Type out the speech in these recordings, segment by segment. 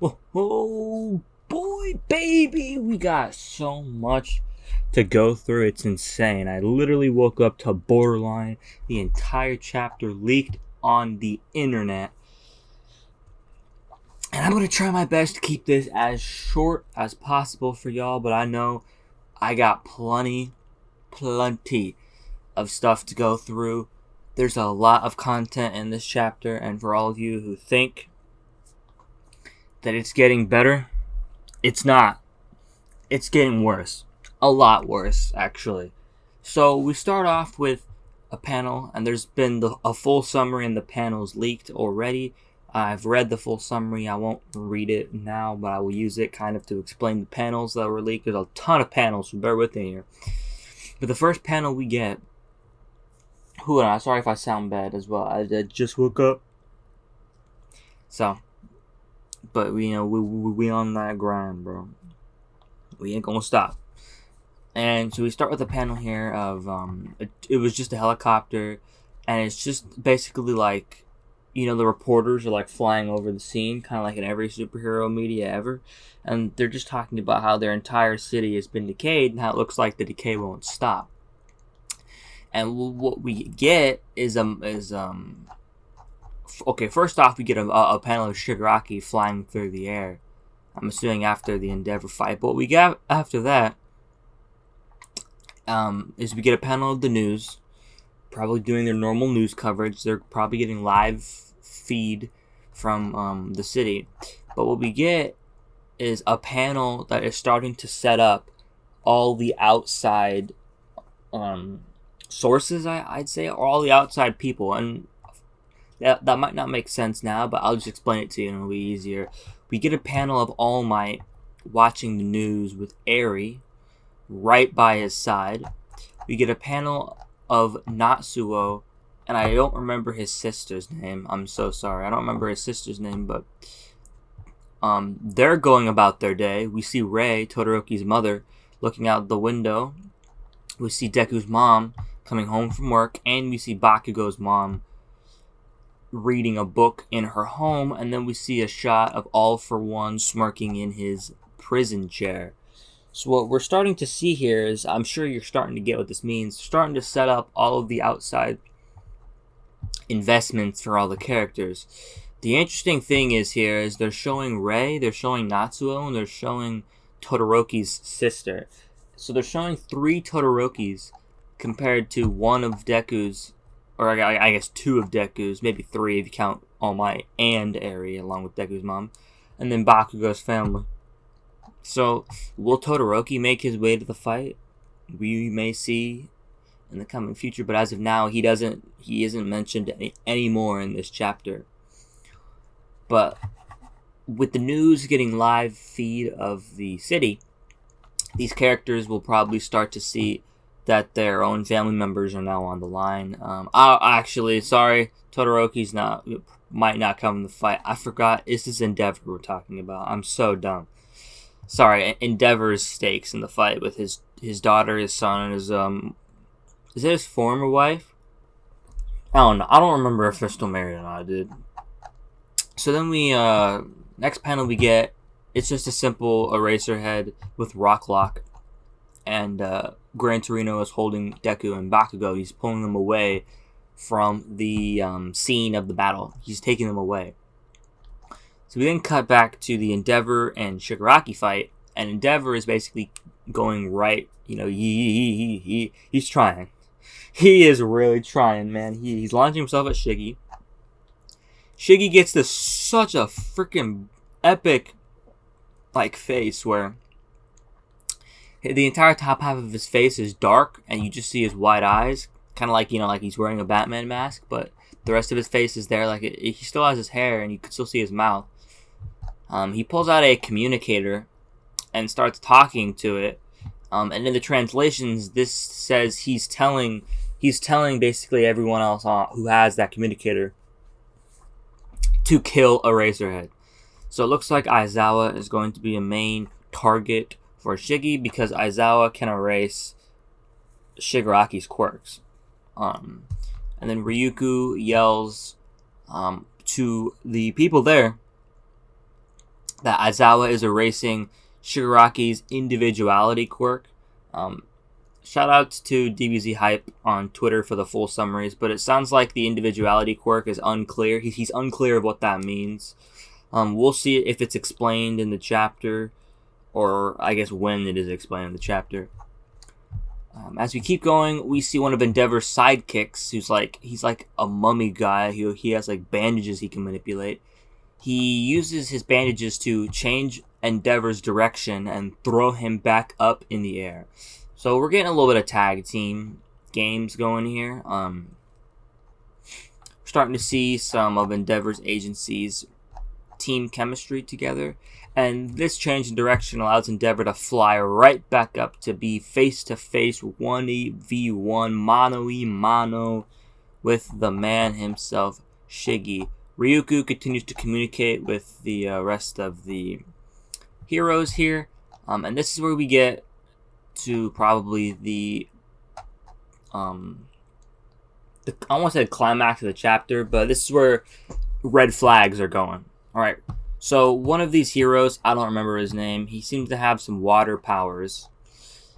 Oh boy, baby, we got so much to go through. It's insane. I literally woke up to borderline. The entire chapter leaked on the internet. And I'm going to try my best to keep this as short as possible for y'all, but I know I got plenty of stuff to go through. There's a lot of content in this chapter, and for all of you who think that it's getting better, it's not. It's getting worse. A lot worse, actually. So we start off with a panel, and there's been a full summary, and the panel's leaked already. I've read the full summary. I won't read it now, but I will use it kind of to explain the panels that were leaked. There's a ton of panels, so bear with me here. But the first panel we get... sorry if I sound bad as well. I just woke up. So... But we on that grind, bro. We ain't gonna stop. And so we start with a panel here of it was just a helicopter, and it's just basically like, the reporters are like flying over the scene, kind of like in every superhero media ever, and they're just talking about how their entire city has been decayed and how it looks like the decay won't stop. And what we get is okay, first off, we get a panel of Shigaraki flying through the air. I'm assuming after the Endeavor fight. But what we get after that is we get a panel of the news, probably doing their normal news coverage. They're probably getting live feed from the city. But what we get is a panel that is starting to set up all the outside sources, I'd say, or all the outside people. And that might not make sense now, but I'll just explain it to you and it'll be easier. We get a panel of All Might watching the news with Eri right by his side. We get a panel of Natsuo, and I don't remember his sister's name. I'm so sorry. I don't remember his sister's name, but they're going about their day. We see Rei, Todoroki's mother, looking out the window. We see Deku's mom coming home from work, and we see Bakugo's mom reading a book in her home, and then we see a shot of All For One smirking in his prison chair. So what we're starting to see here is, I'm sure you're starting to get what this means, starting to set up all of the outside investments for all the characters. The interesting thing is here is they're showing Rei, they're showing Natsuo, and they're showing Todoroki's sister. So they're showing 3 Todorokis compared to one of Deku's, or I guess 2 of Deku's, maybe 3 if you count All Might and Eri along with Deku's mom, and then Bakugo's family. So, will Todoroki make his way to the fight? We may see in the coming future, but as of now, he isn't mentioned anymore in this chapter. But with the news getting live feed of the city, these characters will probably start to see that their own family members are now on the line. Sorry, Todoroki's might not come in the fight. I forgot, this is Endeavor we're talking about. I'm so dumb. Sorry, Endeavor's stakes in the fight with his daughter, his son, and his is it his former wife? I don't know. I don't remember if they're still married or not, dude. So then we next panel we get, it's just a simple Eraserhead with Rock Lock, and Gran Torino is holding Deku and Bakugo. He's pulling them away from the scene of the battle. He's taking them away. So we then cut back to the Endeavor and Shigaraki fight, and Endeavor is basically going right. He's trying. He is really trying, man. He's launching himself at Shiggy. Shiggy gets such a freaking epic face where the entire top half of his face is dark, and you just see his white eyes, kind of like he's wearing a Batman mask, but the rest of his face is there. He still has his hair, and you can still see his mouth. He pulls out a communicator and starts talking to it. And in the translations, this says he's telling basically everyone else who has that communicator to kill Eraserhead. So it looks like Aizawa is going to be a main target for Shiggy because Aizawa can erase Shigaraki's quirks. And then Ryuku yells to the people there that Aizawa is erasing Shigaraki's individuality quirk. Shout out to DBZ Hype on Twitter for the full summaries, but it sounds like the individuality quirk is unclear. He's unclear of what that means. We'll see if it's explained in the chapter, or I guess when it is explained in the chapter. As we keep going, we see one of Endeavor's sidekicks, he's like a mummy guy. He has like bandages he can manipulate. He uses his bandages to change Endeavor's direction and throw him back up in the air. So we're getting a little bit of tag team games going here. We're starting to see some of Endeavor's agencies' team chemistry together. And this change in direction allows Endeavor to fly right back up to be face-to-face 1v1 mano-y-mano with the man himself, Shiggy. Ryuku continues to communicate with the rest of the heroes here. And this is where we get to probably the I almost said climax of the chapter, but this is where red flags are going. Alright, so one of these heroes, I don't remember his name, he seems to have some water powers.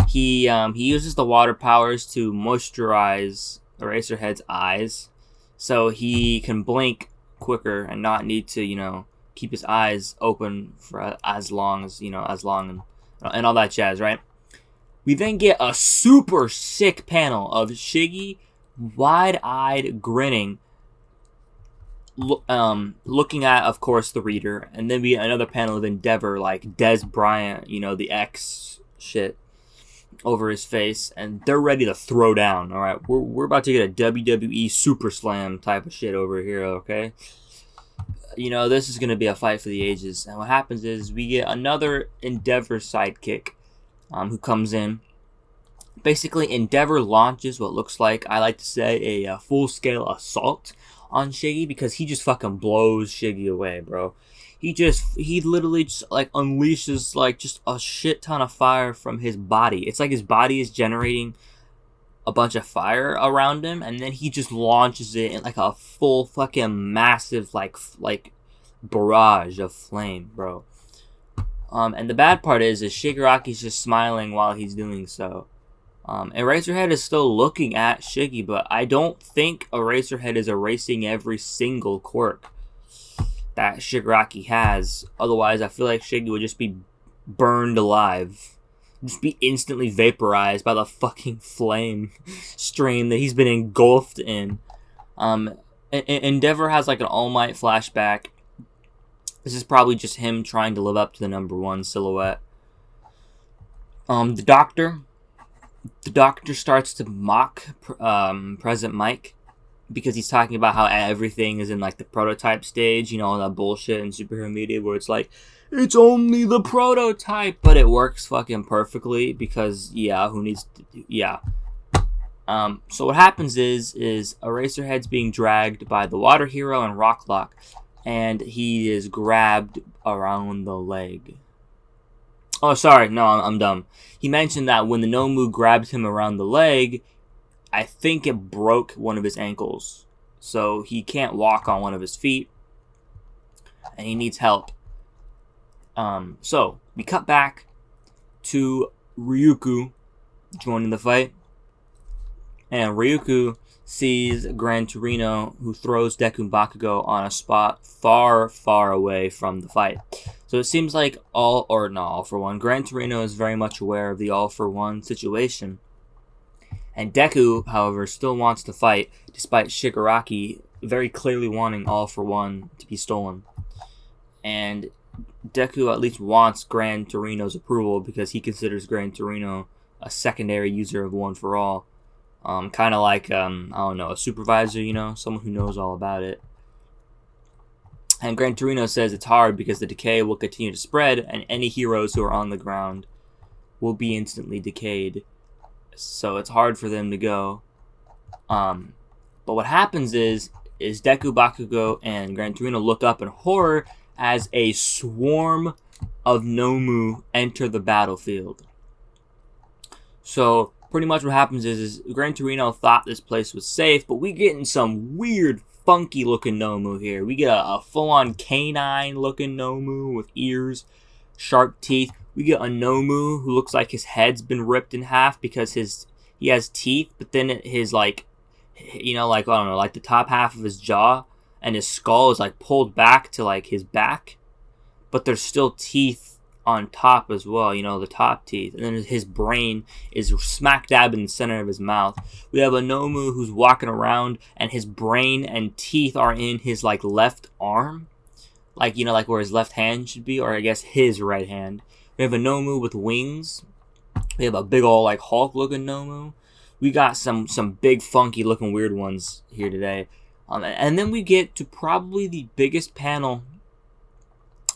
He uses the water powers to moisturize Eraserhead's eyes, so he can blink quicker and not need to, keep his eyes open for as long and all that jazz, right? We then get a super sick panel of Shiggy wide-eyed grinning, looking at, of course, the reader, and then we get another panel of Endeavor, like Des Bryant, the X shit over his face, and they're ready to throw down. All right, we're about to get a WWE Super Slam type of shit over here, okay? This is gonna be a fight for the ages, and what happens is we get another Endeavor sidekick, who comes in. Basically, Endeavor launches what looks like, I like to say, a full-scale assault on Shiggy, because he just fucking blows Shiggy away, bro. He literally just like unleashes like just a shit ton of fire from his body. It's like his body is generating a bunch of fire around him, and then he just launches it in like a full fucking massive like barrage of flame, bro. And the bad part is Shigaraki's just smiling while he's doing so. And Eraserhead is still looking at Shiggy, but I don't think Eraserhead is erasing every single quirk that Shigaraki has. Otherwise, I feel like Shiggy would just be burned alive. Just be instantly vaporized by the fucking flame stream that he's been engulfed in. Endeavor has like an All Might flashback. This is probably just him trying to live up to the number one silhouette. The doctor starts to mock Present Mike because he's talking about how everything is in like the prototype stage, all that bullshit in superhero media where it's like, it's only the prototype, but it works fucking perfectly because who needs to, so what happens is Eraserhead's being dragged by the Water Hero and Rocklock, and he is grabbed around the leg. Oh, sorry, no, I'm dumb. He mentioned that when the Nomu grabbed him around the leg, I think it broke one of his ankles. So he can't walk on one of his feet, and he needs help. So we cut back to Ryuku joining the fight, and Ryuku sees Gran Torino, who throws Deku Bakugo on a spot far, far away from the fight. So it seems like All for One, Gran Torino is very much aware of the All for One situation. And Deku, however, still wants to fight, despite Shigaraki very clearly wanting All for One to be stolen. And Deku at least wants Gran Torino's approval because he considers Gran Torino a secondary user of One for All. Kind of like, a supervisor, someone who knows all about it. And Gran Torino says it's hard because the decay will continue to spread, and any heroes who are on the ground will be instantly decayed. So it's hard for them to go. But what happens is Deku Bakugo and Gran Torino look up in horror as a swarm of Nomu enter the battlefield. So pretty much what happens is Gran Torino thought this place was safe, but we get in some weird funky looking Nomu here. We get a full-on canine looking Nomu with ears, sharp teeth. We get a Nomu who looks like his head's been ripped in half because he has teeth, but then his like, like, I don't know, like the top half of his jaw and his skull is like pulled back to like his back, but there's still teeth on top as well, the top teeth. And then his brain is smack dab in the center of his mouth. We have a Nomu who's walking around and his brain and teeth are in his like left arm, like like where his left hand should be, or I guess his right hand. We have a Nomu with wings. We have a big old like Hulk looking Nomu. We got some big funky looking weird ones here today. And then we get to probably the biggest panel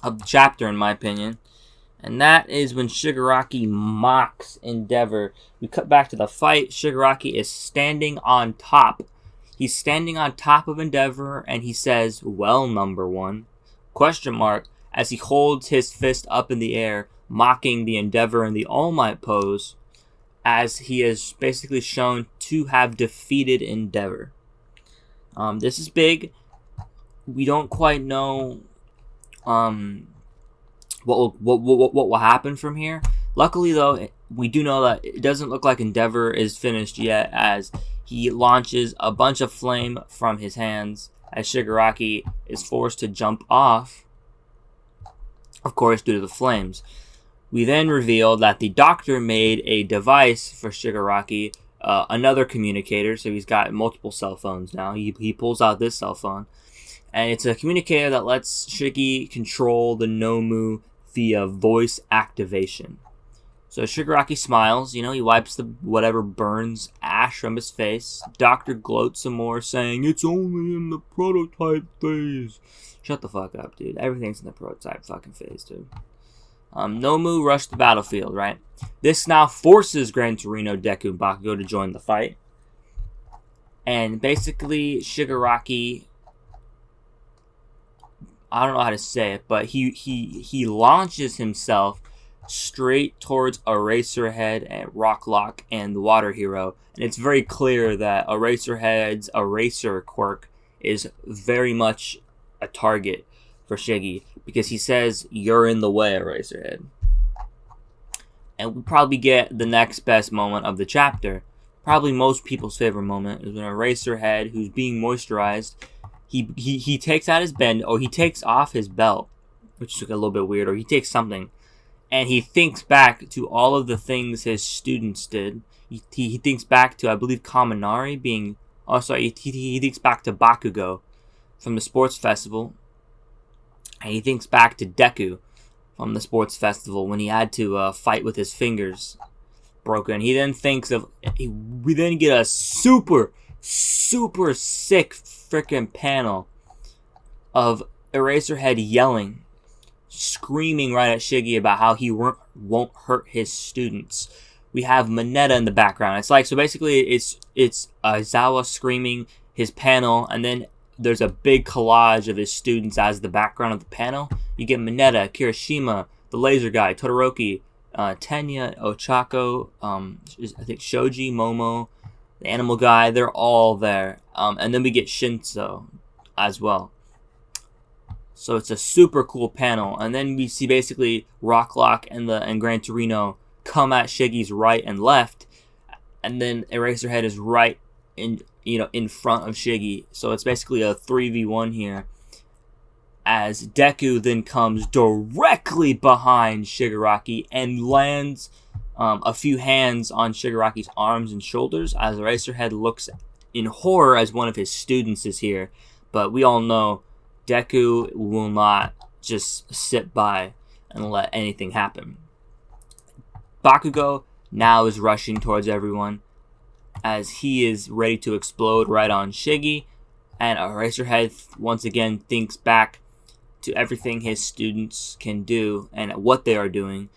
of the chapter in my opinion. And that is when Shigaraki mocks Endeavor. We cut back to the fight. Shigaraki is standing on top. He's standing on top of Endeavor, and he says, "Well, number one?" Question mark, as he holds his fist up in the air, mocking the Endeavor in the All Might pose, as he is basically shown to have defeated Endeavor. This is big. We don't quite know what will happen from here. Luckily, though, we do know that it doesn't look like Endeavor is finished yet, as he launches a bunch of flame from his hands as Shigaraki is forced to jump off, of course, due to the flames. We then reveal that the doctor made a device for Shigaraki, another communicator, so he's got multiple cell phones now. He pulls out this cell phone, and it's a communicator that lets Shiggy control the Nomu via voice activation. So Shigaraki smiles, he wipes the whatever burns ash from his face. Doctor gloats some more, saying, "It's only in the prototype phase." Shut the fuck up, dude. Everything's in the prototype fucking phase, dude. Nomu rushed the battlefield, right? This now forces Gran Torino, Deku, and Bakugo to join the fight. And basically, Shigaraki, I don't know how to say it, but he launches himself straight towards Eraserhead and Rocklock and the Water Hero. And it's very clear that Eraserhead's Eraser quirk is very much a target for Shiggy, because he says, "You're in the way, Eraserhead." And we probably get the next best moment of the chapter. Probably most people's favorite moment is when Eraserhead, who's being moisturized, he takes out his bend, or he takes off his belt, which is a little bit weird, or he takes something, and he thinks back to all of the things his students did. He thinks back to, I believe, Kaminari being... Oh, sorry, he thinks back to Bakugo from the sports festival. And he thinks back to Deku from the sports festival when he had to fight with his fingers broken. He then thinks of... We then get a super sick freaking panel of Eraserhead yelling, screaming right at Shiggy about how he won't hurt his students. We have Mineta in the background. It's like, so basically it's Aizawa screaming his panel, and then there's a big collage of his students as the background of the panel. You get Mineta, Kirishima, the laser guy, Todoroki, Tenya, Ochako, I think Shoji, Momo, the animal guy. They're all there. And then we get Shinso as well. So it's a super cool panel. And then we see basically Rocklock and Gran Torino come at Shiggy's right and left. And then Eraserhead is right in front of Shiggy. So it's basically a 3v1 here, as Deku then comes directly behind Shigaraki and lands a few hands on Shigaraki's arms and shoulders, as Eraserhead looks in horror as one of his students is here. But we all know Deku will not just sit by and let anything happen. Bakugo now is rushing towards everyone, as he is ready to explode right on Shiggy, and Eraserhead once again thinks back to everything his students can do and what they are doing,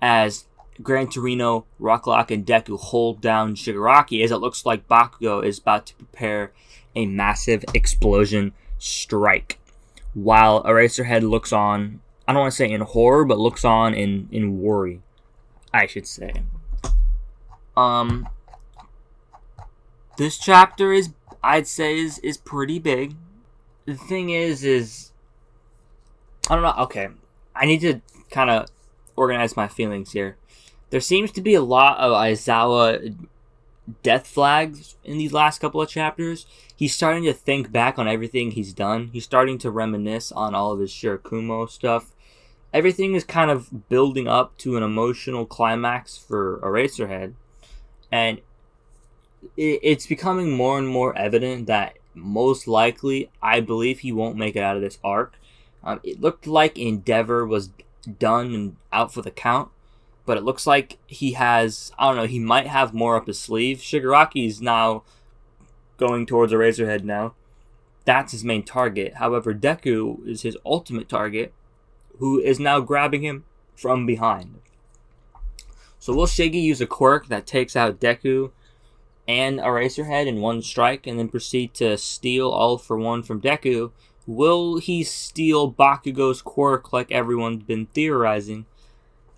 as Gran Torino, Rocklock, and Deku hold down Shigaraki, as it looks like Bakugo is about to prepare a massive explosion strike, while Eraserhead looks on, I don't want to say in horror, but looks on in worry, I should say. This chapter is, I'd say, is pretty big. the thing is I don't know. Okay, I need to kind of organize my feelings here. There seems to be a lot of Aizawa death flags in these last couple of chapters. He's starting to think back on everything he's done. He's starting to reminisce on all of his Shirakumo stuff. Everything is kind of building up to an emotional climax for Eraserhead. And it's becoming more and more evident that most likely, I believe he won't make it out of this arc. It looked like Endeavor was done and out for the count, but it looks like he has, I don't know, he might have more up his sleeve. Shigaraki's now going towards Eraserhead now. That's his main target. However, Deku is his ultimate target, who is now grabbing him from behind. So will Shiggy use a quirk that takes out Deku and Eraserhead in one strike and then proceed to steal all for one from Deku? Will he steal Bakugo's quirk like everyone's been theorizing?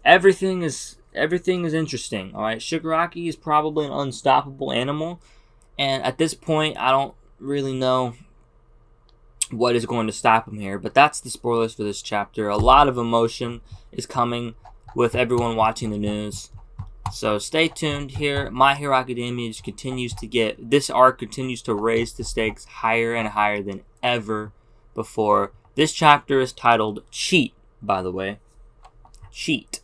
Everything is interesting, alright? Shigaraki is probably an unstoppable animal, and at this point, I don't really know what is going to stop him here, but that's the spoilers for this chapter. A lot of emotion is coming with everyone watching the news. So stay tuned here. My Hero Academia just continues to get, this arc continues to raise the stakes higher and higher than ever before. This chapter is titled Cheat, by the way. Cheat.